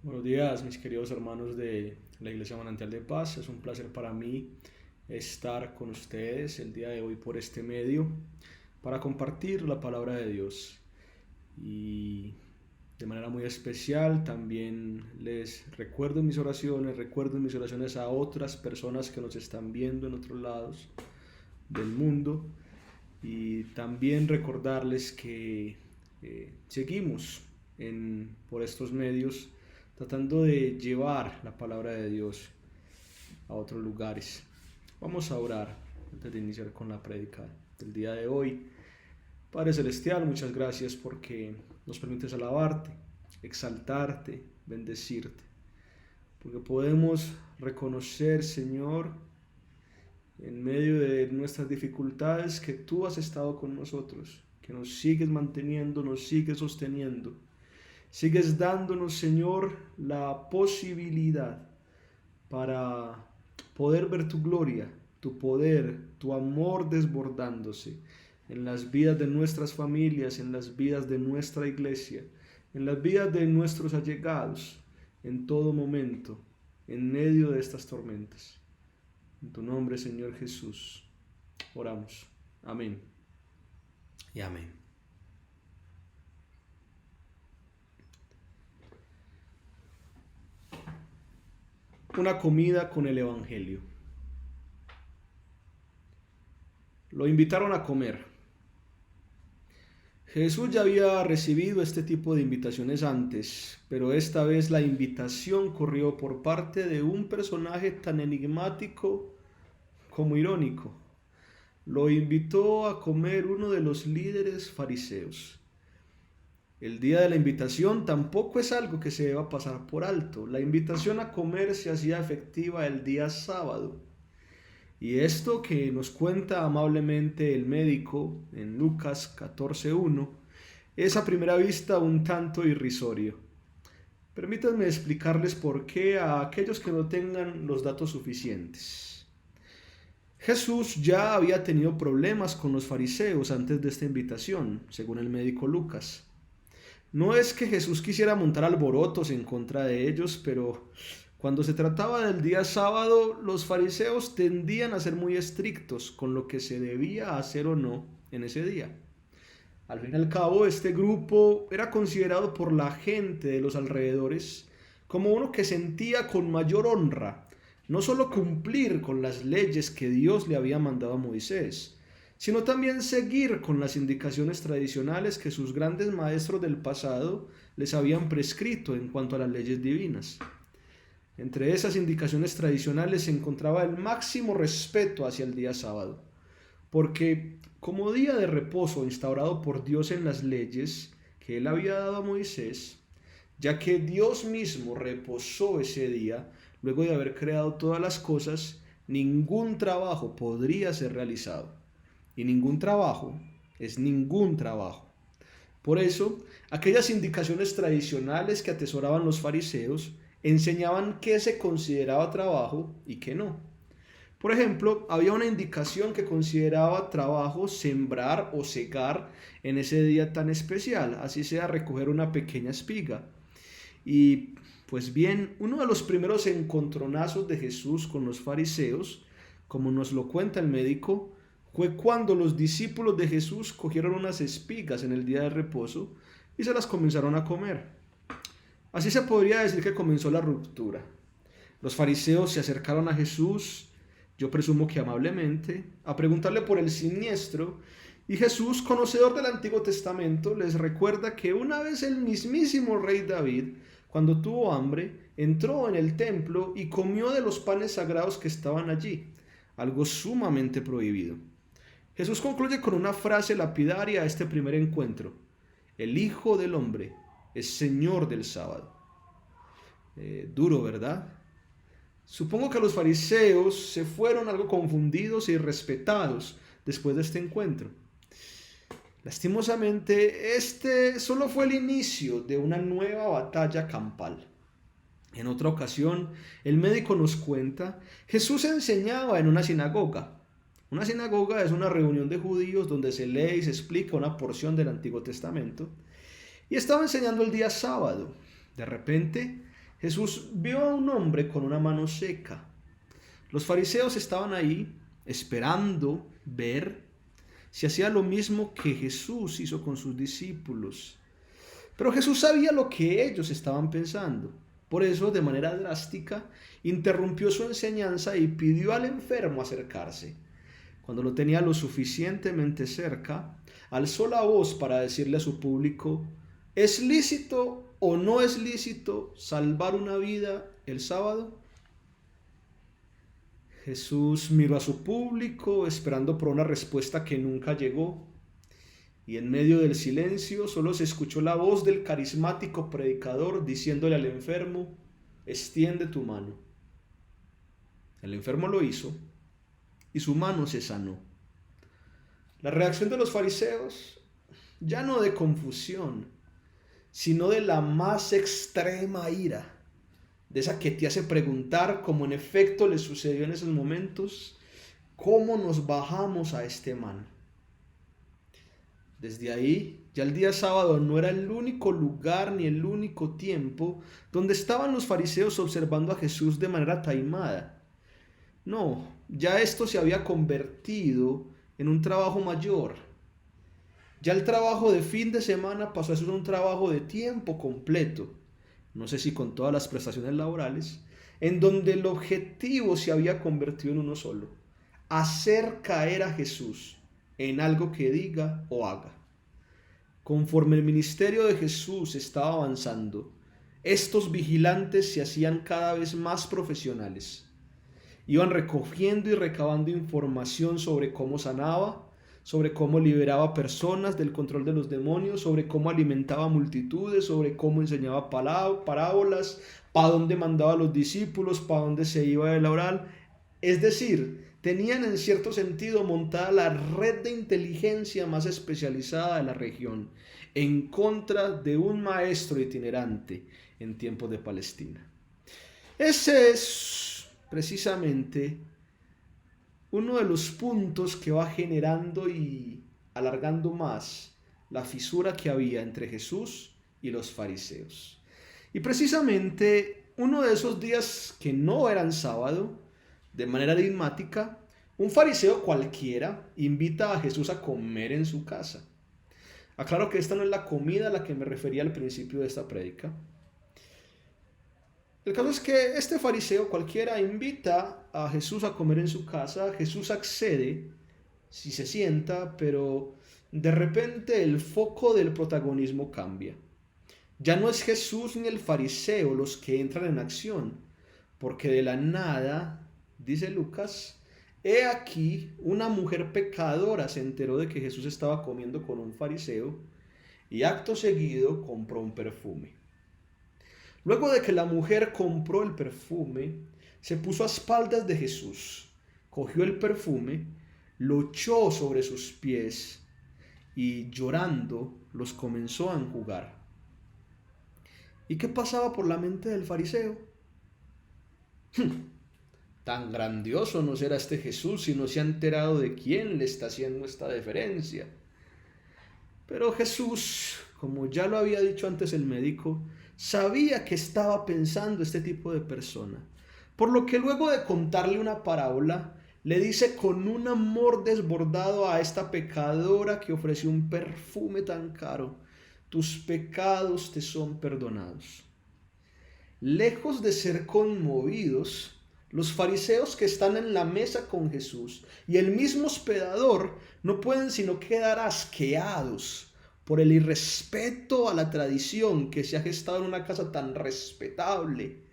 Buenos días, mis queridos hermanos de la Iglesia Manantial de Paz. Es un placer para mí estar con ustedes el día de hoy por este medio para compartir la palabra de Dios. Y de manera muy especial también les recuerdo en mis oraciones a otras personas que nos están viendo en otros lados del mundo. Y también recordarles que seguimos por estos medios tratando de llevar la palabra de Dios a otros lugares. Vamos a orar antes de iniciar con la prédica del día de hoy. Padre Celestial, muchas gracias porque nos permites alabarte, exaltarte, bendecirte, porque podemos reconocer, Señor, en medio de nuestras dificultades, que tú has estado con nosotros, que nos sigues manteniendo, nos sigues sosteniendo. Sigues dándonos, Señor, la posibilidad para poder ver tu gloria, tu poder, tu amor desbordándose en las vidas de nuestras familias, en las vidas de nuestra iglesia, en las vidas de nuestros allegados, en todo momento, en medio de estas tormentas. En tu nombre, Señor Jesús, oramos. Amén y amén. Una comida con el Evangelio. Lo invitaron a comer. Jesús ya había recibido este tipo de invitaciones antes, pero esta vez la invitación corrió por parte de un personaje tan enigmático como irónico. Lo invitó a comer uno de los líderes fariseos. El día de la invitación tampoco es algo que se deba pasar por alto. La invitación a comer se hacía efectiva el día sábado. Y esto que nos cuenta amablemente el médico en Lucas 14:1 es a primera vista un tanto irrisorio. Permítanme explicarles por qué a aquellos que no tengan los datos suficientes. Jesús ya había tenido problemas con los fariseos antes de esta invitación, según el médico Lucas. No es que Jesús quisiera montar alborotos en contra de ellos, pero cuando se trataba del día sábado, los fariseos tendían a ser muy estrictos con lo que se debía hacer o no en ese día. Al fin y al cabo, este grupo era considerado por la gente de los alrededores como uno que sentía con mayor honra no solo cumplir con las leyes que Dios le había mandado a Moisés, sino también seguir con las indicaciones tradicionales que sus grandes maestros del pasado les habían prescrito en cuanto a las leyes divinas. Entre esas indicaciones tradicionales se encontraba el máximo respeto hacia el día sábado, porque como día de reposo instaurado por Dios en las leyes que él había dado a Moisés, ya que Dios mismo reposó ese día, luego de haber creado todas las cosas, ningún trabajo podría ser realizado. Y ningún trabajo es ningún trabajo. Por eso, aquellas indicaciones tradicionales que atesoraban los fariseos enseñaban qué se consideraba trabajo y qué no. Por ejemplo, había una indicación que consideraba trabajo sembrar o segar en ese día tan especial, así sea recoger una pequeña espiga. Y pues bien, uno de los primeros encontronazos de Jesús con los fariseos, como nos lo cuenta el médico, fue cuando los discípulos de Jesús cogieron unas espigas en el día de reposo y se las comenzaron a comer. Así se podría decir que comenzó la ruptura. Los fariseos se acercaron a Jesús, yo presumo que amablemente, a preguntarle por el siniestro, y Jesús, conocedor del Antiguo Testamento, les recuerda que una vez el mismísimo rey David, cuando tuvo hambre, entró en el templo y comió de los panes sagrados que estaban allí, algo sumamente prohibido. Jesús concluye con una frase lapidaria a este primer encuentro: el Hijo del Hombre es Señor del sábado. Duro, ¿verdad? Supongo que los fariseos se fueron algo confundidos y irrespetados después de este encuentro. Lastimosamente, este solo fue el inicio de una nueva batalla campal. En otra ocasión, el médico nos cuenta, Jesús enseñaba en una sinagoga. Una sinagoga es una reunión de judíos donde se lee y se explica una porción del Antiguo Testamento. Y estaba enseñando el día sábado. De repente, Jesús vio a un hombre con una mano seca. Los fariseos estaban ahí esperando ver si hacía lo mismo que Jesús hizo con sus discípulos. Pero Jesús sabía lo que ellos estaban pensando. Por eso, de manera drástica, interrumpió su enseñanza y pidió al enfermo acercarse. Cuando lo tenía lo suficientemente cerca, alzó la voz para decirle a su público: ¿es lícito o no es lícito salvar una vida el sábado? Jesús miró a su público esperando por una respuesta que nunca llegó. Y en medio del silencio solo se escuchó la voz del carismático predicador diciéndole al enfermo: extiende tu mano. El enfermo lo hizo y su mano se sanó. La reacción de los fariseos, ya no de confusión, sino de la más extrema ira, de esa que te hace preguntar, como en efecto le sucedió en esos momentos: ¿cómo nos bajamos a este man? Desde ahí, ya el día sábado no era el único lugar ni el único tiempo donde estaban los fariseos observando a Jesús de manera taimada. No, ya esto se había convertido en un trabajo mayor. Ya el trabajo de fin de semana pasó a ser un trabajo de tiempo completo, no sé si con todas las prestaciones laborales, en donde el objetivo se había convertido en uno solo: hacer caer a Jesús en algo que diga o haga. Conforme el ministerio de Jesús estaba avanzando, estos vigilantes se hacían cada vez más profesionales. Iban recogiendo y recabando información sobre cómo sanaba, sobre cómo liberaba personas del control de los demonios, sobre cómo alimentaba multitudes, sobre cómo enseñaba parábolas, para dónde mandaba a los discípulos, para dónde se iba a orar. Es decir, tenían en cierto sentido montada la red de inteligencia más especializada de la región en contra de un maestro itinerante en tiempos de Palestina. Ese es precisamente uno de los puntos que va generando y alargando más la fisura que había entre Jesús y los fariseos. Y precisamente uno de esos días que no eran sábado, de manera enigmática, un fariseo cualquiera invita a Jesús a comer en su casa. Aclaro que esta no es la comida a la que me refería al principio de esta prédica. El caso es que este fariseo cualquiera invita a Jesús a comer en su casa. Jesús accede, si se sienta, pero de repente el foco del protagonismo cambia. Ya no es Jesús ni el fariseo los que entran en acción, porque de la nada, dice Lucas, he aquí una mujer pecadora se enteró de que Jesús estaba comiendo con un fariseo y acto seguido compró un perfume. Luego de que la mujer compró el perfume, se puso a espaldas de Jesús, cogió el perfume, lo echó sobre sus pies y llorando los comenzó a enjugar. ¿Y qué pasaba por la mente del fariseo? Tan grandioso no será este Jesús si no se ha enterado de quién le está haciendo esta deferencia. Pero Jesús, como ya lo había dicho antes el médico, sabía que estaba pensando este tipo de persona, por lo que luego de contarle una parábola, le dice con un amor desbordado a esta pecadora que ofreció un perfume tan caro: tus pecados te son perdonados. Lejos de ser conmovidos, los fariseos que están en la mesa con Jesús y el mismo hospedador no pueden sino quedar asqueados por el irrespeto a la tradición que se ha gestado en una casa tan respetable.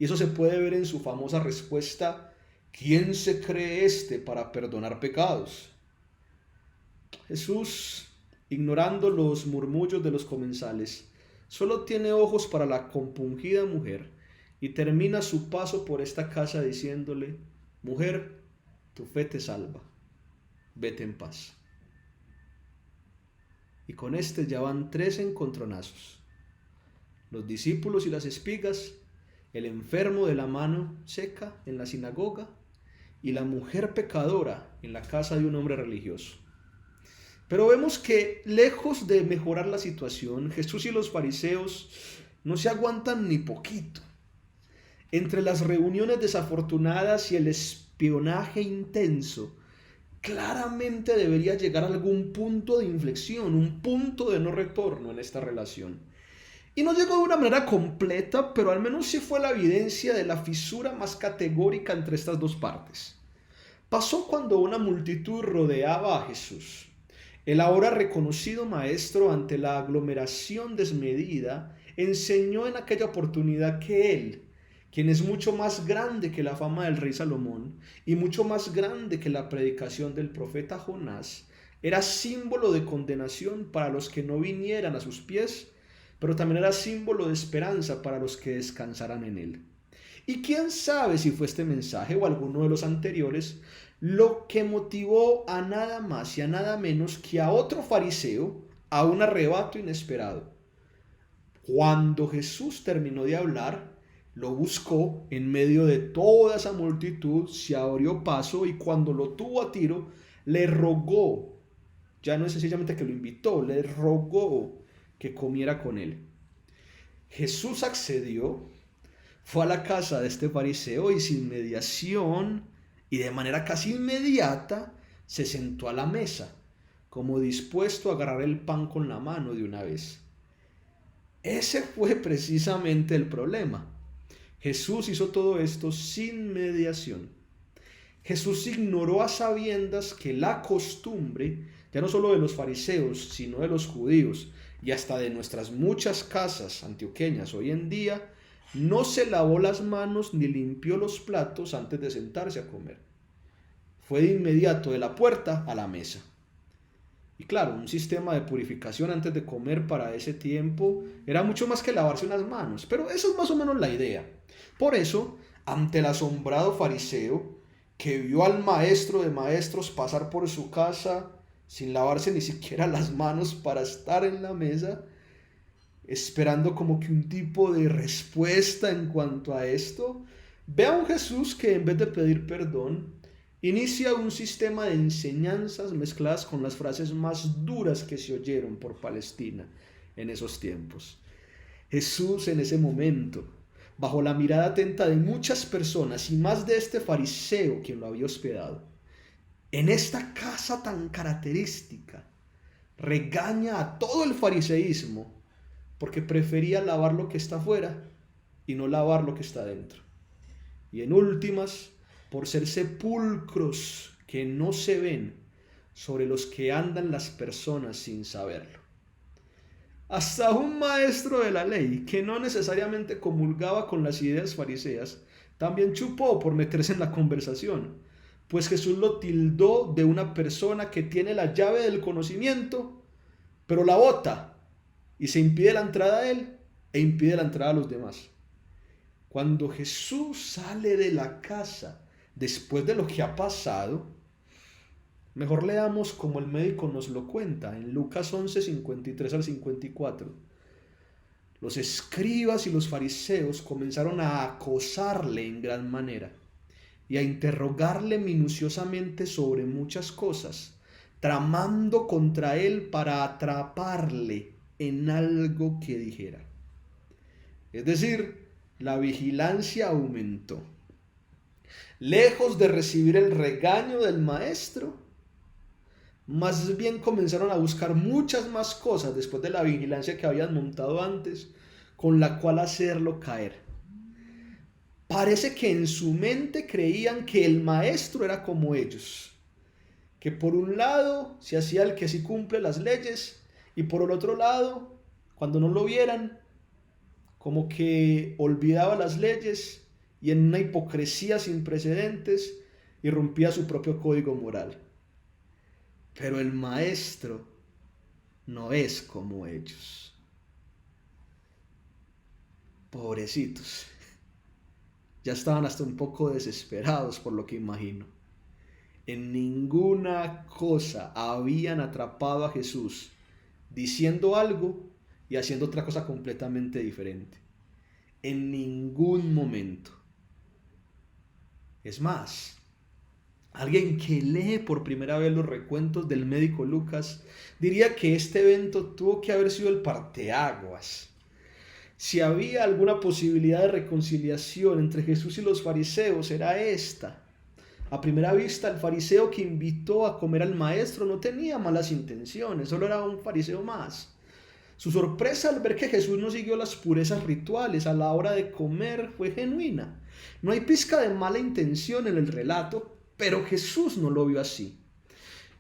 Y eso se puede ver en su famosa respuesta: ¿quién se cree este para perdonar pecados? Jesús, ignorando los murmullos de los comensales, solo tiene ojos para la compungida mujer y termina su paso por esta casa diciéndole: mujer, tu fe te salva, vete en paz. Y con este ya van 3 encontronazos: los discípulos y las espigas, el enfermo de la mano seca en la sinagoga y la mujer pecadora en la casa de un hombre religioso. Pero vemos que lejos de mejorar la situación, Jesús y los fariseos no se aguantan ni poquito. Entre las reuniones desafortunadas y el espionaje intenso, claramente debería llegar a algún punto de inflexión, un punto de no retorno en esta relación. Y no llegó de una manera completa, pero al menos sí fue la evidencia de la fisura más categórica entre estas dos partes. Pasó cuando una multitud rodeaba a Jesús. El ahora reconocido maestro, ante la aglomeración desmedida, enseñó en aquella oportunidad que él, quien es mucho más grande que la fama del rey Salomón y mucho más grande que la predicación del profeta Jonás, era símbolo de condenación para los que no vinieran a sus pies, pero también era símbolo de esperanza para los que descansaran en él. Y quién sabe si fue este mensaje o alguno de los anteriores lo que motivó a nada más y a nada menos que a otro fariseo a un arrebato inesperado. Cuando Jesús terminó de hablar, lo buscó en medio de toda esa multitud, se abrió paso y cuando lo tuvo a tiro, le rogó, ya no es sencillamente que lo invitó, le rogó que comiera con él. Jesús accedió, fue a la casa de este fariseo y sin mediación y de manera casi inmediata se sentó a la mesa, como dispuesto a agarrar el pan con la mano de una vez. Ese fue precisamente el problema. Jesús hizo todo esto sin mediación. Jesús ignoró a sabiendas que la costumbre, ya no solo de los fariseos, sino de los judíos y hasta de nuestras muchas casas antioqueñas hoy en día, no se lavó las manos ni limpió los platos antes de sentarse a comer. Fue de inmediato de la puerta a la mesa. Y claro, un sistema de purificación antes de comer para ese tiempo era mucho más que lavarse unas manos, pero esa es más o menos la idea. Por eso, ante el asombrado fariseo, que vio al maestro de maestros pasar por su casa sin lavarse ni siquiera las manos para estar en la mesa, esperando como que un tipo de respuesta en cuanto a esto, ve a un Jesús que en vez de pedir perdón, inicia un sistema de enseñanzas mezcladas con las frases más duras que se oyeron por Palestina en esos tiempos. Jesús en ese momento, bajo la mirada atenta de muchas personas y más de este fariseo quien lo había hospedado, en esta casa tan característica, regaña a todo el fariseísmo porque prefería lavar lo que está afuera y no lavar lo que está dentro. Y en últimas, por ser sepulcros que no se ven, sobre los que andan las personas sin saberlo. Hasta un maestro de la ley, que no necesariamente comulgaba con las ideas fariseas, también chupó por meterse en la conversación, pues Jesús lo tildó de una persona que tiene la llave del conocimiento, pero la bota y se impide la entrada a él e impide la entrada a los demás. Cuando Jesús sale de la casa después de lo que ha pasado, mejor leamos como el médico nos lo cuenta en Lucas 11, 53 al 54. Los escribas y los fariseos comenzaron a acosarle en gran manera y a interrogarle minuciosamente sobre muchas cosas, tramando contra él para atraparle en algo que dijera. Es decir, la vigilancia aumentó. Lejos de recibir el regaño del maestro, más bien comenzaron a buscar muchas más cosas después de la vigilancia que habían montado antes, con la cual hacerlo caer. Parece que en su mente creían que el maestro era como ellos, que por un lado se hacía el que sí cumple las leyes y por el otro lado, cuando no lo vieran, como que olvidaba las leyes y en una hipocresía sin precedentes irrumpía su propio código moral. Pero el maestro no es como ellos. Pobrecitos. Ya estaban hasta un poco desesperados por lo que imagino. En ninguna cosa habían atrapado a Jesús diciendo algo y haciendo otra cosa completamente diferente. En ningún momento. Es más, alguien que lee por primera vez los recuentos del médico Lucas diría que este evento tuvo que haber sido el parteaguas. Si había alguna posibilidad de reconciliación entre Jesús y los fariseos, era esta. A primera vista, el fariseo que invitó a comer al maestro no tenía malas intenciones, solo era un fariseo más. Su sorpresa al ver que Jesús no siguió las purezas rituales a la hora de comer fue genuina. No hay pizca de mala intención en el relato, pero Jesús no lo vio así.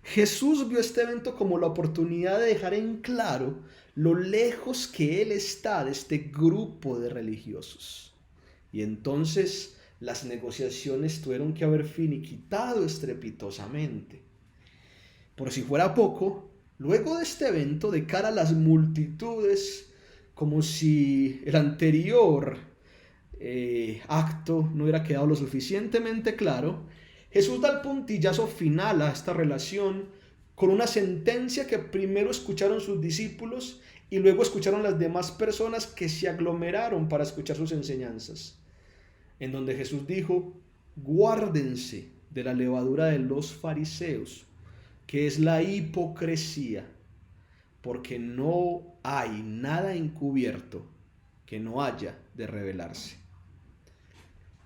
Jesús vio este evento como la oportunidad de dejar en claro lo lejos que Él está de este grupo de religiosos. Y entonces las negociaciones tuvieron que haber finiquitado estrepitosamente. Por si fuera poco, luego de este evento, de cara a las multitudes, como si el anterior acto no hubiera quedado lo suficientemente claro, Jesús da el puntillazo final a esta relación con una sentencia que primero escucharon sus discípulos y luego escucharon las demás personas que se aglomeraron para escuchar sus enseñanzas, en donde Jesús dijo: guárdense de la levadura de los fariseos, que es la hipocresía, porque no hay nada encubierto que no haya de revelarse.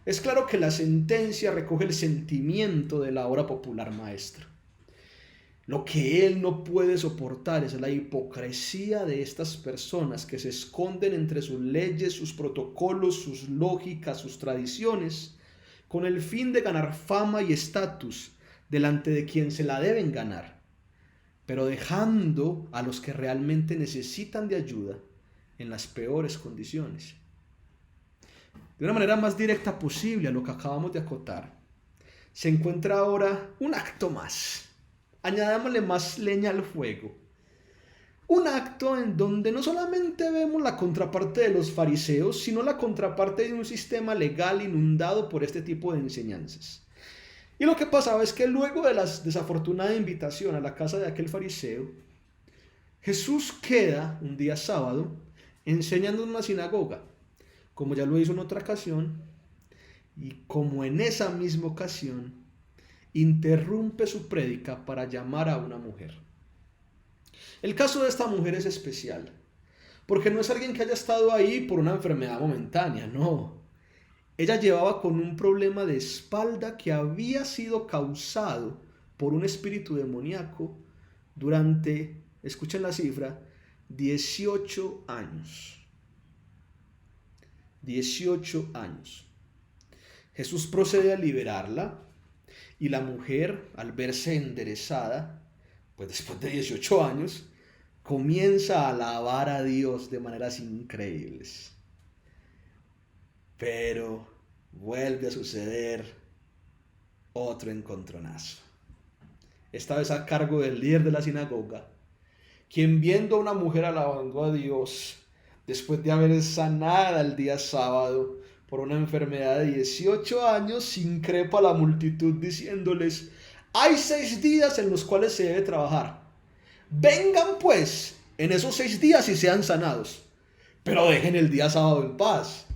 Es claro que la sentencia recoge el sentimiento de la ahora popular maestro. Lo que él no puede soportar es la hipocresía de estas personas que se esconden entre sus leyes, sus protocolos, sus lógicas, sus tradiciones, con el fin de ganar fama y estatus delante de quien se la deben ganar, pero dejando a los que realmente necesitan de ayuda en las peores condiciones. De una manera más directa posible a lo que acabamos de acotar, se encuentra ahora un acto más. Añadámosle más leña al fuego. Un acto en donde no solamente vemos la contraparte de los fariseos, sino la contraparte de un sistema legal inundado por este tipo de enseñanzas. Y lo que pasaba es que luego de la desafortunada invitación a la casa de aquel fariseo, Jesús queda un día sábado enseñando en una sinagoga, como ya lo hizo en otra ocasión, y como en esa misma ocasión, interrumpe su prédica para llamar a una mujer. El caso de esta mujer es especial, porque no es alguien que haya estado ahí por una enfermedad momentánea, no. Ella llevaba con un problema de espalda que había sido causado por un espíritu demoníaco durante, escuchen la cifra, 18 años. 18 años. Jesús procede a liberarla y la mujer, al verse enderezada, pues después de 18 años, comienza a alabar a Dios de maneras increíbles. Pero vuelve a suceder otro encontronazo. Esta vez a cargo del líder de la sinagoga, quien viendo a una mujer alabando a Dios, después de haber sanada el día sábado por una enfermedad de 18 años, increpa a la multitud diciéndoles: hay 6 días en los cuales se debe trabajar. Vengan pues en esos 6 días y sean sanados, pero dejen el día sábado en paz.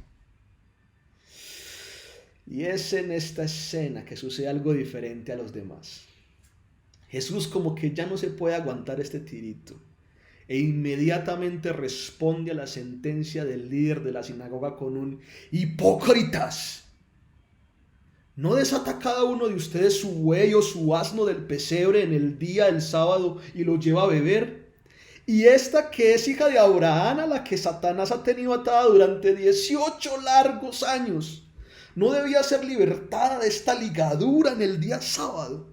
Y es en esta escena que sucede algo diferente a los demás. Jesús como que ya no se puede aguantar este tirito e inmediatamente responde a la sentencia del líder de la sinagoga con un: hipócritas, ¿no desata cada uno de ustedes su buey o su asno del pesebre en el día del sábado y lo lleva a beber? Y esta que es hija de Abraham, a la que Satanás ha tenido atada durante 18 largos años, ¿no debía ser libertada de esta ligadura en el día sábado?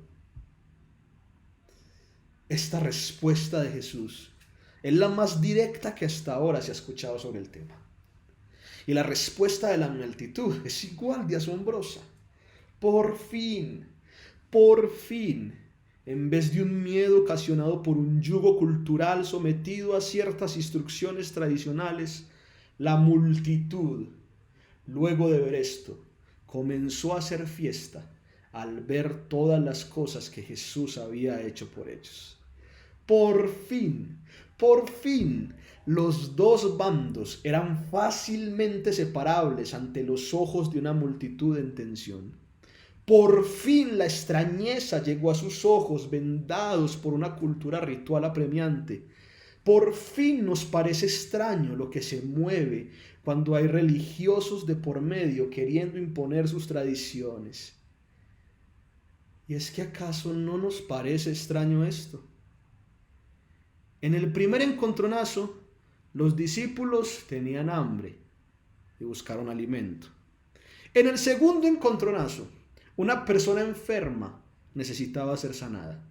Esta respuesta de Jesús es la más directa que hasta ahora se ha escuchado sobre el tema. Y la respuesta de la multitud es igual de asombrosa. Por fin, en vez de un miedo ocasionado por un yugo cultural sometido a ciertas instrucciones tradicionales, la multitud, luego de ver esto, comenzó a hacer fiesta al ver todas las cosas que Jesús había hecho por ellos. Por fin, los dos bandos eran fácilmente separables ante los ojos de una multitud en tensión. Por fin la extrañeza llegó a sus ojos vendados por una cultura ritual apremiante. Por fin nos parece extraño lo que se mueve cuando hay religiosos de por medio queriendo imponer sus tradiciones. ¿Y es que acaso no nos parece extraño esto? En el primer encontronazo, los discípulos tenían hambre y buscaron alimento. En el segundo encontronazo, una persona enferma necesitaba ser sanada.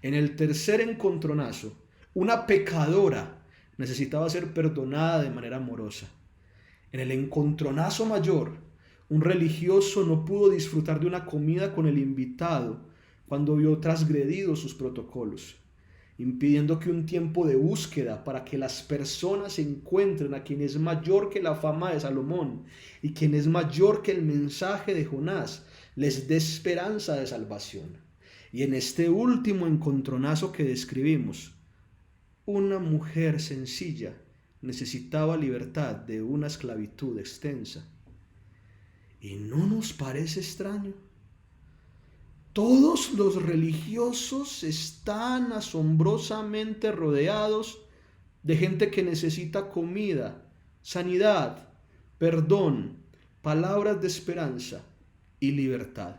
En el tercer encontronazo, una pecadora necesitaba ser perdonada de manera amorosa. En el encontronazo mayor, un religioso no pudo disfrutar de una comida con el invitado cuando vio transgredidos sus protocolos, impidiendo que un tiempo de búsqueda para que las personas encuentren a quien es mayor que la fama de Salomón y quien es mayor que el mensaje de Jonás les dé esperanza de salvación. Y en este último encontronazo que describimos, una mujer sencilla necesitaba libertad de una esclavitud extensa. ¿Y no nos parece extraño? Todos los religiosos están asombrosamente rodeados de gente que necesita comida, sanidad, perdón, palabras de esperanza y libertad.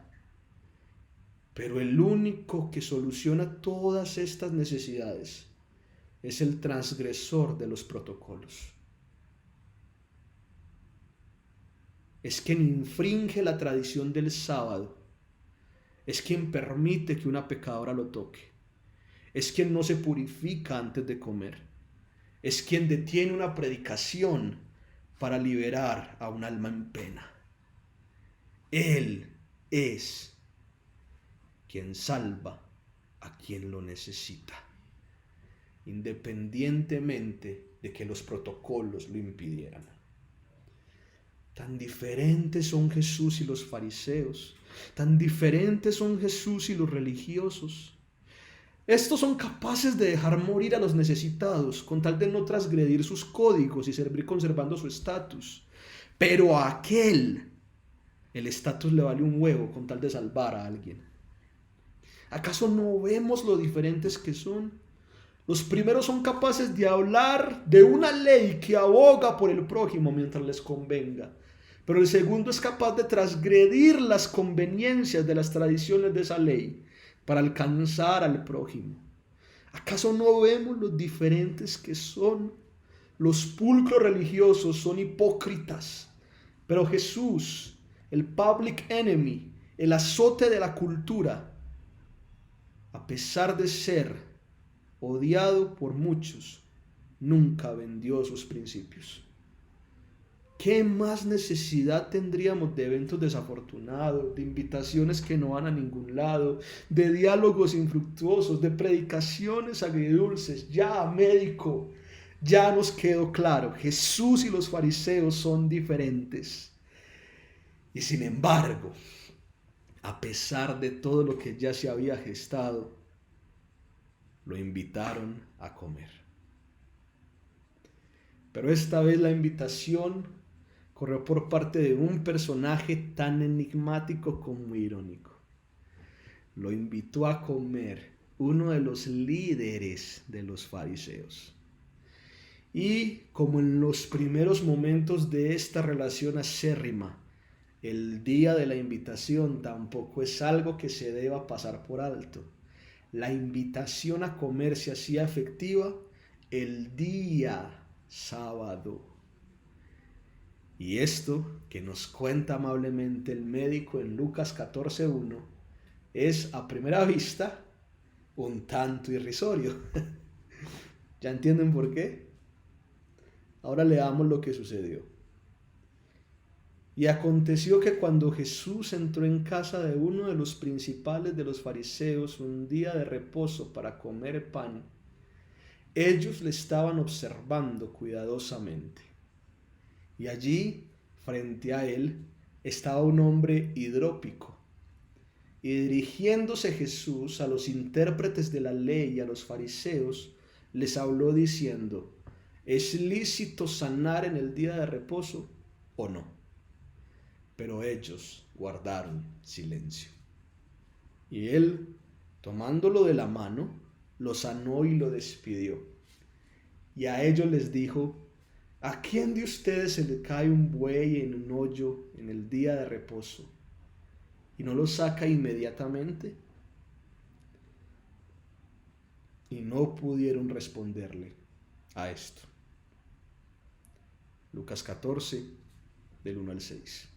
Pero el único que soluciona todas estas necesidades es el transgresor de los protocolos. Es quien infringe la tradición del sábado. Es quien permite que una pecadora lo toque. Es quien no se purifica antes de comer. Es quien detiene una predicación para liberar a un alma en pena. Él es quien salva a quien lo necesita, independientemente de que los protocolos lo impidieran. Tan diferentes son Jesús y los fariseos, tan diferentes son Jesús y los religiosos. Estos son capaces de dejar morir a los necesitados con tal de no transgredir sus códigos y servir conservando su estatus. Pero a aquel, el estatus le vale un huevo con tal de salvar a alguien. ¿Acaso no vemos lo diferentes que son? Los primeros son capaces de hablar de una ley que aboga por el prójimo mientras les convenga. Pero el segundo es capaz de transgredir las conveniencias de las tradiciones de esa ley para alcanzar al prójimo. ¿Acaso no vemos lo diferentes que son? Los pulcros religiosos son hipócritas, pero Jesús, el public enemy, el azote de la cultura, a pesar de ser odiado por muchos, nunca vendió sus principios. ¿Qué más necesidad tendríamos de eventos desafortunados, de invitaciones que no van a ningún lado, de diálogos infructuosos, de predicaciones agridulces? Ya, médico, ya nos quedó claro, Jesús y los fariseos son diferentes. Y sin embargo, a pesar de todo lo que ya se había gestado, lo invitaron a comer. Pero esta vez la invitación corrió por parte de un personaje tan enigmático como irónico. Lo invitó a comer uno de los líderes de los fariseos. Y como en los primeros momentos de esta relación acérrima, el día de la invitación tampoco es algo que se deba pasar por alto. La invitación a comer se hacía efectiva el día sábado. Y esto que nos cuenta amablemente el médico en Lucas 14:1 es a primera vista un tanto irrisorio. ¿Ya entienden por qué? Ahora leamos lo que sucedió. Y aconteció que cuando Jesús entró en casa de uno de los principales de los fariseos un día de reposo para comer pan, ellos le estaban observando cuidadosamente. Y allí, frente a él, estaba un hombre hidrópico. Y dirigiéndose Jesús a los intérpretes de la ley y a los fariseos, les habló diciendo: ¿es lícito sanar en el día de reposo o no? Pero ellos guardaron silencio. Y él, tomándolo de la mano, lo sanó y lo despidió. Y a ellos les dijo: ¿A quién de ustedes se le cae un buey en un hoyo en el día de reposo y no lo saca inmediatamente? Y no pudieron responderle a esto. Lucas 14, del 1 al 6.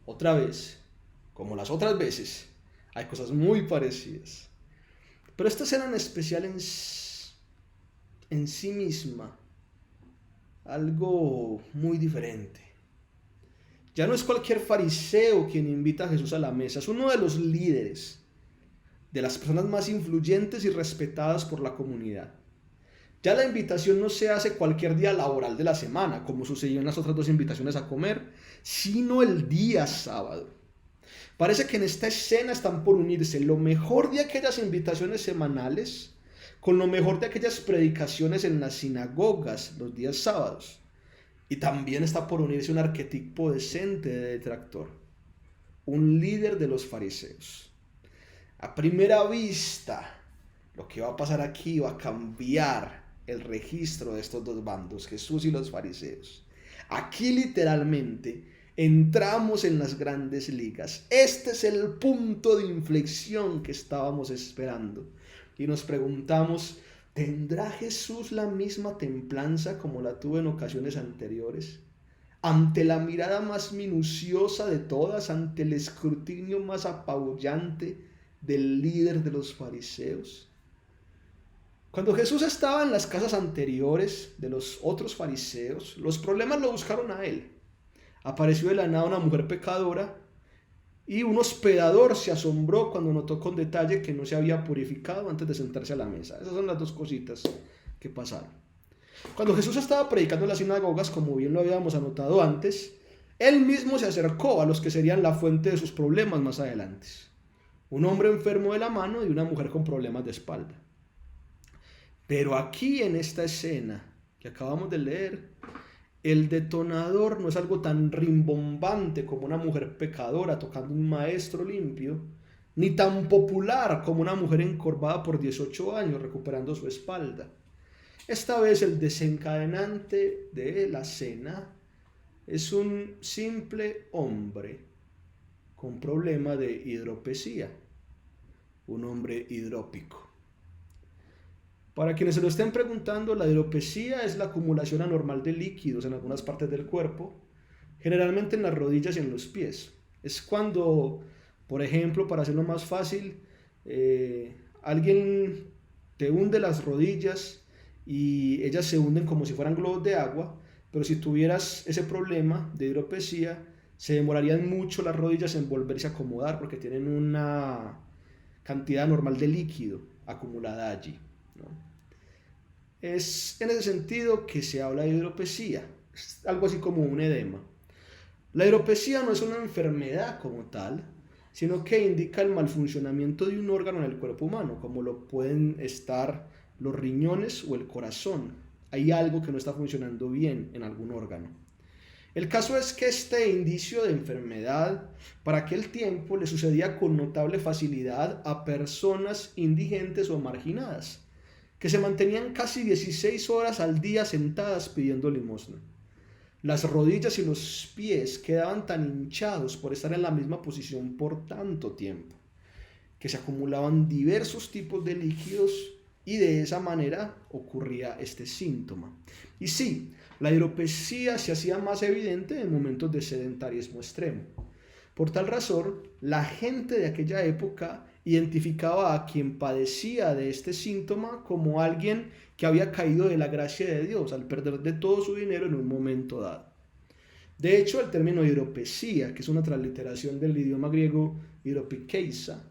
Otra vez, como las otras veces, hay cosas muy parecidas. Pero esta escena en especial en sí misma, algo muy diferente. Ya no es cualquier fariseo quien invita a Jesús a la mesa, es uno de los líderes, de las personas más influyentes y respetadas por la comunidad. Ya la invitación no se hace cualquier día laboral de la semana, como sucedió en las otras dos invitaciones a comer, sino el día sábado. Parece que en esta escena están por unirse lo mejor de aquellas invitaciones semanales con lo mejor de aquellas predicaciones en las sinagogas los días sábados. Y también está por unirse un arquetipo decente de detractor, un líder de los fariseos. A primera vista, lo que va a pasar aquí va a cambiar el registro de estos dos bandos, Jesús y los fariseos. Aquí literalmente entramos en las grandes ligas. Este es el punto de inflexión que estábamos esperando. Y nos preguntamos, ¿tendrá Jesús la misma templanza como la tuvo en ocasiones anteriores? Ante la mirada más minuciosa de todas, ante el escrutinio más apabullante del líder de los fariseos. Cuando Jesús estaba en las casas anteriores de los otros fariseos, los problemas lo buscaron a él. Apareció de la nada una mujer pecadora y un hospedador se asombró cuando notó con detalle que no se había purificado antes de sentarse a la mesa. Esas son las dos cositas que pasaron. Cuando Jesús estaba predicando en las sinagogas, como bien lo habíamos anotado antes, él mismo se acercó a los que serían la fuente de sus problemas más adelante. Un hombre enfermo de la mano y una mujer con problemas de espalda. Pero aquí en esta escena que acabamos de leer, el detonador no es algo tan rimbombante como una mujer pecadora tocando un maestro limpio, ni tan popular como una mujer encorvada por 18 años recuperando su espalda. Esta vez el desencadenante de la cena es un simple hombre con problema de hidropesía, un hombre hidrópico. Para quienes se lo estén preguntando, la hidropesía es la acumulación anormal de líquidos en algunas partes del cuerpo, generalmente en las rodillas y en los pies. Es cuando, por ejemplo, para hacerlo más fácil, alguien te hunde las rodillas y ellas se hunden como si fueran globos de agua, pero si tuvieras ese problema de hidropesía, se demorarían mucho las rodillas en volverse a acomodar porque tienen una cantidad normal de líquido acumulada allí, ¿no? Es en ese sentido que se habla de hidropesía, es algo así como un edema. La hidropesía no es una enfermedad como tal, sino que indica el mal funcionamiento de un órgano en el cuerpo humano, como lo pueden estar los riñones o el corazón. Hay algo que no está funcionando bien en algún órgano. El caso es que este indicio de enfermedad para aquel tiempo le sucedía con notable facilidad a personas indigentes o marginadas, que se mantenían casi 16 horas al día sentadas pidiendo limosna. Las rodillas y los pies quedaban tan hinchados por estar en la misma posición por tanto tiempo, que se acumulaban diversos tipos de líquidos y de esa manera ocurría este síntoma. Y sí, la hidropesía se hacía más evidente en momentos de sedentarismo extremo. Por tal razón, la gente de aquella época identificaba a quien padecía de este síntoma como alguien que había caído de la gracia de Dios al perder de todo su dinero en un momento dado. De hecho, el término hidropesía, que es una transliteración del idioma griego hidropikeisa,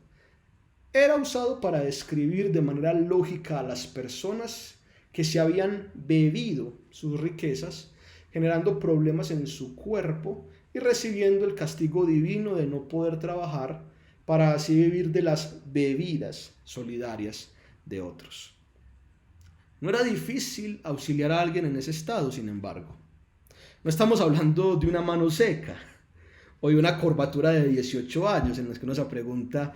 era usado para describir de manera lógica a las personas que se habían bebido sus riquezas, generando problemas en su cuerpo y recibiendo el castigo divino de no poder trabajar para así vivir de las bebidas solidarias de otros. No era difícil auxiliar a alguien en ese estado, sin embargo. No estamos hablando de una mano seca o de una curvatura de 18 años en la que uno se pregunta,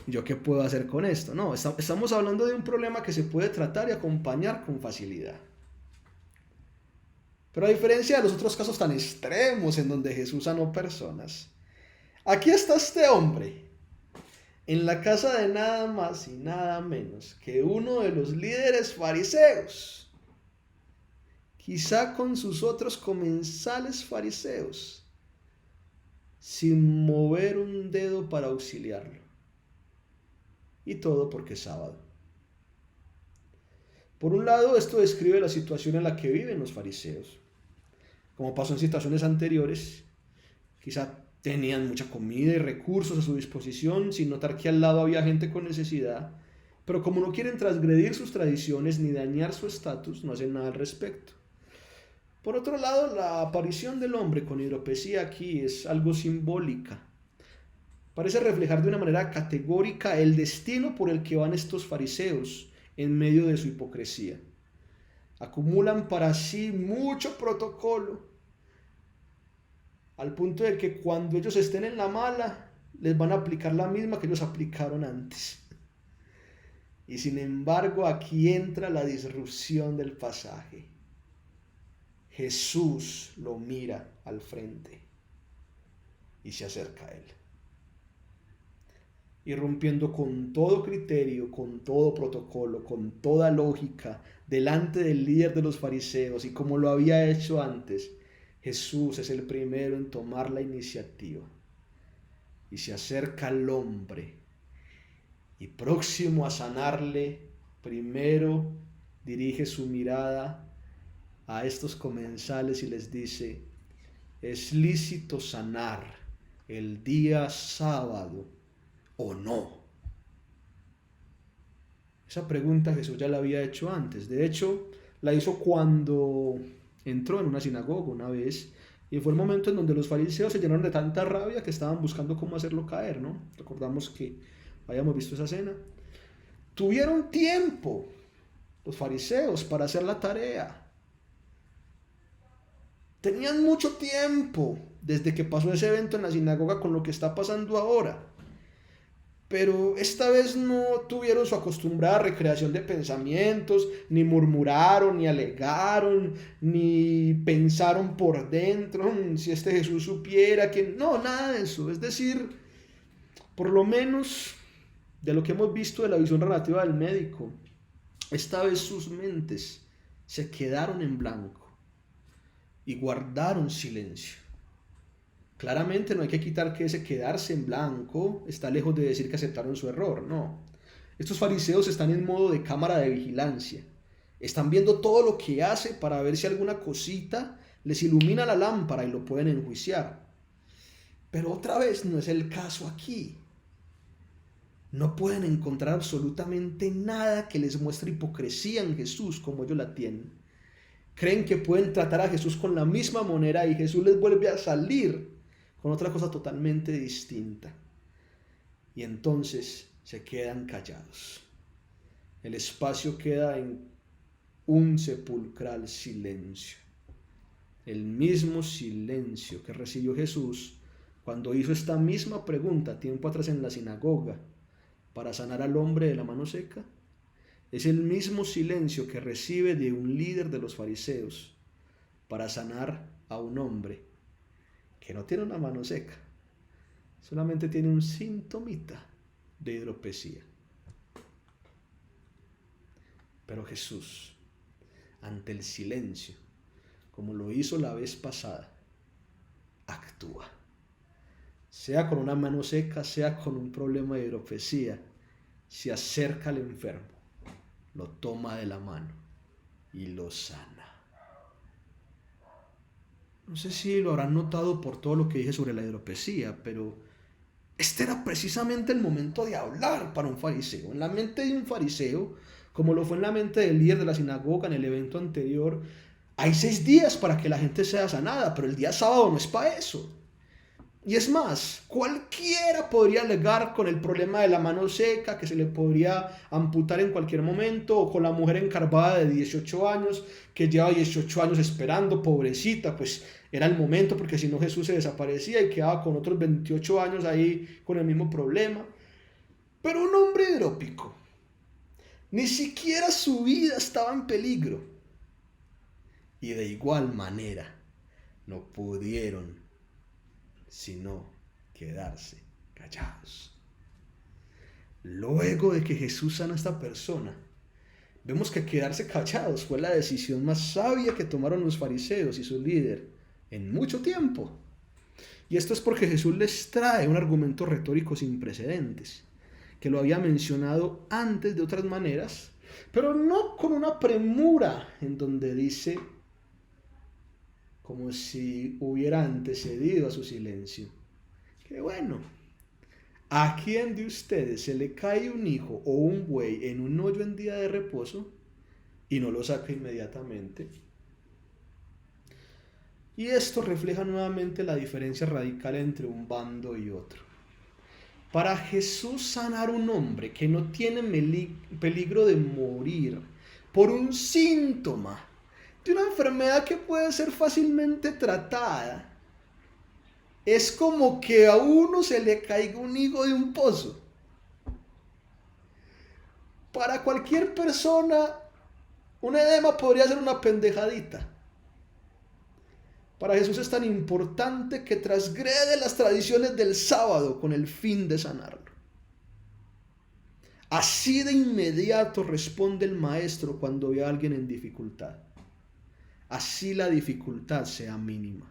¿yo qué puedo hacer con esto? No, estamos hablando de un problema que se puede tratar y acompañar con facilidad. Pero a diferencia de los otros casos tan extremos en donde Jesús sanó personas, aquí está este hombre en la casa de nada más y nada menos que uno de los líderes fariseos, quizá con sus otros comensales fariseos, sin mover un dedo para auxiliarlo. Y todo porque es sábado. Por un lado, esto describe la situación en la que viven los fariseos. Como pasó en situaciones anteriores, quizá tenían mucha comida y recursos a su disposición, sin notar que al lado había gente con necesidad, pero como no quieren transgredir sus tradiciones ni dañar su estatus, no hacen nada al respecto. Por otro lado, la aparición del hombre con hidropesía aquí es algo simbólica. Parece reflejar de una manera categórica el destino por el que van estos fariseos en medio de su hipocresía. Acumulan para sí mucho protocolo, al punto de que cuando ellos estén en la mala, les van a aplicar la misma que ellos aplicaron antes. Y sin embargo, aquí entra la disrupción del pasaje. Jesús lo mira al frente y se acerca a él. Irrumpiendo con todo criterio, con todo protocolo, con toda lógica, delante del líder de los fariseos, y como lo había hecho antes, Jesús es el primero en tomar la iniciativa y se acerca al hombre, y próximo a sanarle, primero dirige su mirada a estos comensales y les dice: ¿es lícito sanar el día sábado o no? Esa pregunta Jesús ya la había hecho antes. De hecho, la hizo cuando entró en una sinagoga una vez, y fue el momento en donde los fariseos se llenaron de tanta rabia que estaban buscando cómo hacerlo caer, ¿no? Recordamos que habíamos visto esa escena. Tuvieron tiempo los fariseos para hacer la tarea. Tenían mucho tiempo desde que pasó ese evento en la sinagoga con lo que está pasando ahora. Pero esta vez no tuvieron su acostumbrada recreación de pensamientos, ni murmuraron, ni alegaron, ni pensaron por dentro: si este Jesús supiera que... No, nada de eso. Es decir, por lo menos de lo que hemos visto de la visión relativa del médico, esta vez sus mentes se quedaron en blanco y guardaron silencio. Claramente no hay que quitar que ese quedarse en blanco está lejos de decir que aceptaron su error, no. Estos fariseos están en modo de cámara de vigilancia. Están viendo todo lo que hace para ver si alguna cosita les ilumina la lámpara y lo pueden enjuiciar. Pero otra vez no es el caso aquí. No pueden encontrar absolutamente nada que les muestre hipocresía en Jesús como ellos la tienen. Creen que pueden tratar a Jesús con la misma manera y Jesús les vuelve a salir con otra cosa totalmente distinta. Y entonces se quedan callados. El espacio queda en un sepulcral silencio. El mismo silencio que recibió Jesús cuando hizo esta misma pregunta tiempo atrás en la sinagoga para sanar al hombre de la mano seca. Es el mismo silencio que recibe de un líder de los fariseos para sanar a un hombre que no tiene una mano seca, solamente tiene un sintomita de hidropesía. Pero Jesús, ante el silencio, como lo hizo la vez pasada, actúa. Sea con una mano seca, sea con un problema de hidropesía, se acerca al enfermo, lo toma de la mano y lo sana. No sé si lo habrán notado por todo lo que dije sobre la hidropesía, pero este era precisamente el momento de hablar para un fariseo. En la mente de un fariseo, como lo fue en la mente del líder de la sinagoga en el evento anterior, hay 6 días para que la gente sea sanada, pero el día sábado no es para eso. Y es más, cualquiera podría alegar con el problema de la mano seca, que se le podría amputar en cualquier momento, o con la mujer encarvada de 18 años, que lleva 18 años esperando, pobrecita, pues era el momento, porque si no Jesús se desaparecía y quedaba con otros 28 años ahí con el mismo problema. Pero un hombre hidrópico, ni siquiera su vida estaba en peligro, y de igual manera no pudieron sino quedarse callados. Luego de que Jesús sana a esta persona, vemos que quedarse callados fue la decisión más sabia que tomaron los fariseos y su líder en mucho tiempo. Y esto es porque Jesús les trae un argumento retórico sin precedentes, que lo había mencionado antes de otras maneras, pero no con una premura en donde dice como si hubiera antecedido a su silencio. Que bueno, ¿a quién de ustedes se le cae un hijo o un buey en un hoyo en día de reposo y no lo saca inmediatamente? Y esto refleja nuevamente la diferencia radical entre un bando y otro. Para Jesús sanar un hombre que no tiene peligro de morir por un síntoma de una enfermedad que puede ser fácilmente tratada, es como que a uno se le caiga un higo de un pozo. Para cualquier persona, un edema podría ser una pendejadita. Para Jesús es tan importante que transgrede las tradiciones del sábado con el fin de sanarlo. Así de inmediato responde el maestro cuando ve a alguien en dificultad. Así la dificultad sea mínima.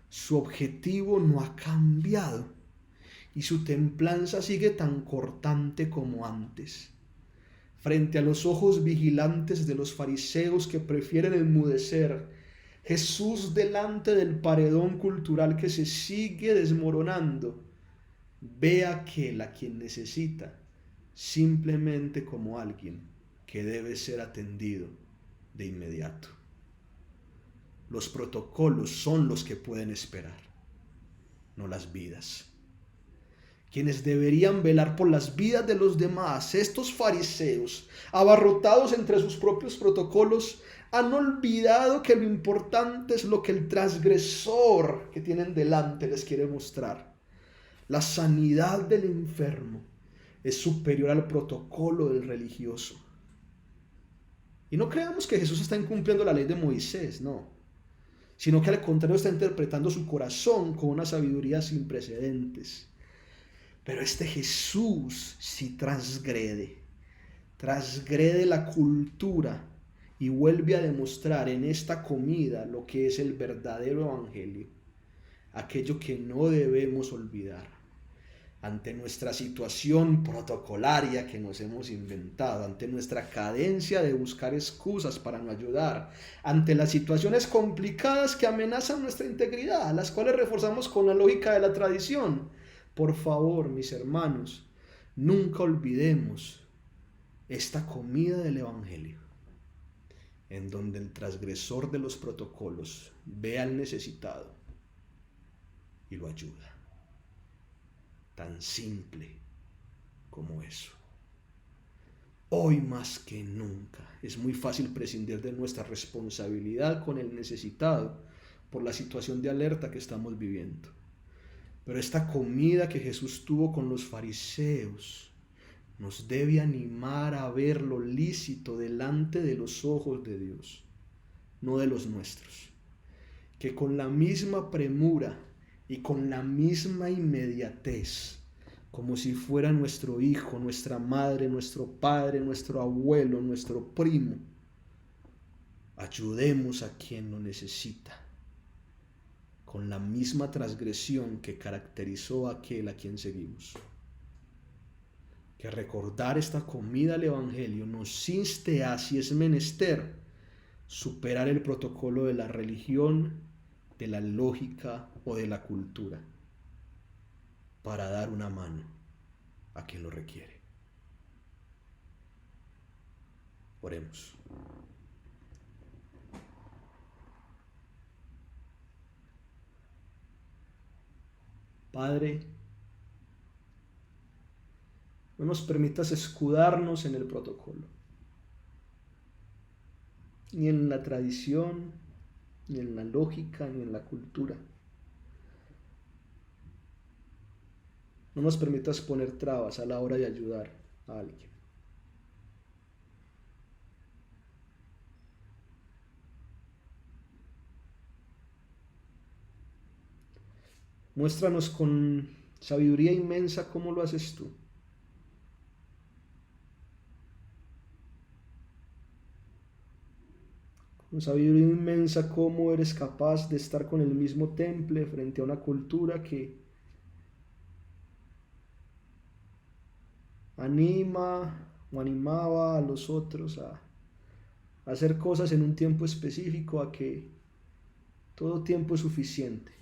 Su objetivo no ha cambiado y su templanza sigue tan cortante como antes. Frente a los ojos vigilantes de los fariseos que prefieren enmudecer, Jesús, delante del paredón cultural que se sigue desmoronando, ve a aquel a quien necesita simplemente como alguien que debe ser atendido de inmediato. Los protocolos son los que pueden esperar, no las vidas. Quienes deberían velar por las vidas de los demás, estos fariseos, abarrotados entre sus propios protocolos, han olvidado que lo importante es lo que el transgresor que tienen delante les quiere mostrar. La sanidad del enfermo es superior al protocolo del religioso. Y no creamos que Jesús está incumpliendo la ley de Moisés, no, sino que al contrario está interpretando su corazón con una sabiduría sin precedentes. Pero este Jesús sí transgrede la cultura y vuelve a demostrar en esta comida lo que es el verdadero evangelio, aquello que no debemos olvidar. Ante nuestra situación protocolaria que nos hemos inventado, ante nuestra cadencia de buscar excusas para no ayudar, ante las situaciones complicadas que amenazan nuestra integridad, las cuales reforzamos con la lógica de la tradición, por favor, mis hermanos, nunca olvidemos esta comida del evangelio, en donde el transgresor de los protocolos ve al necesitado y lo ayuda. Tan simple como eso. Hoy más que nunca es muy fácil prescindir de nuestra responsabilidad con el necesitado por la situación de alerta que estamos viviendo. Pero esta comida que Jesús tuvo con los fariseos nos debe animar a ver lo lícito delante de los ojos de Dios, no de los nuestros. Que con la misma premura y con la misma inmediatez, como si fuera nuestro hijo, nuestra madre, nuestro padre, nuestro abuelo, nuestro primo, ayudemos a quien lo necesita, con la misma transgresión que caracterizó a aquel a quien seguimos. Que recordar esta comida al Evangelio nos inste a, si es menester, superar el protocolo de la religión, de la lógica o de la cultura, para dar una mano a quien lo requiere. Oremos. Padre, no nos permitas escudarnos en el protocolo, ni en la tradición, ni en la lógica, ni en la cultura. No nos permitas poner trabas a la hora de ayudar a alguien. Muéstranos con sabiduría inmensa cómo lo haces tú. Con sabiduría inmensa cómo eres capaz de estar con el mismo temple frente a una cultura que anima o animaba a los otros a hacer cosas en un tiempo específico, a que todo tiempo es suficiente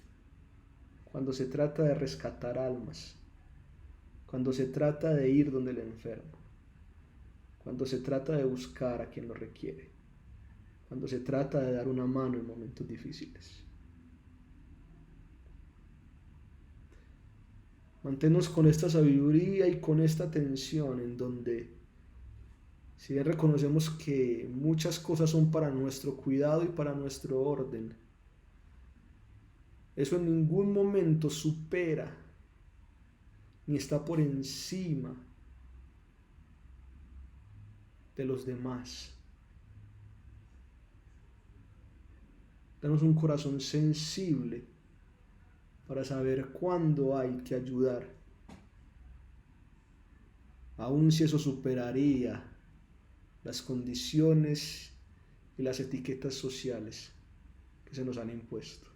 cuando se trata de rescatar almas, cuando se trata de ir donde el enfermo, cuando se trata de buscar a quien lo requiere, cuando se trata de dar una mano en momentos difíciles. Manténnos con esta sabiduría y con esta atención en donde, si bien reconocemos que muchas cosas son para nuestro cuidado y para nuestro orden, eso en ningún momento supera ni está por encima de los demás. Danos un corazón sensible para saber cuándo hay que ayudar, aun si eso superaría las condiciones y las etiquetas sociales que se nos han impuesto.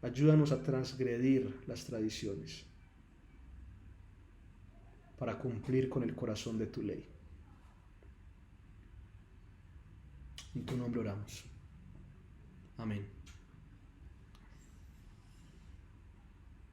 Ayúdanos a transgredir las tradiciones para cumplir con el corazón de tu ley. En tu nombre oramos. Amén.